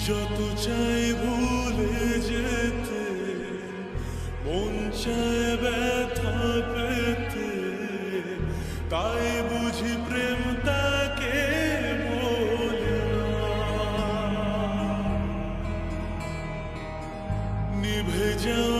যত চাই ভুলে যেতে, মন চায় ব্যথা পেতে, তাই বুঝি প্রেম তাকে বলে না। নিভে যাও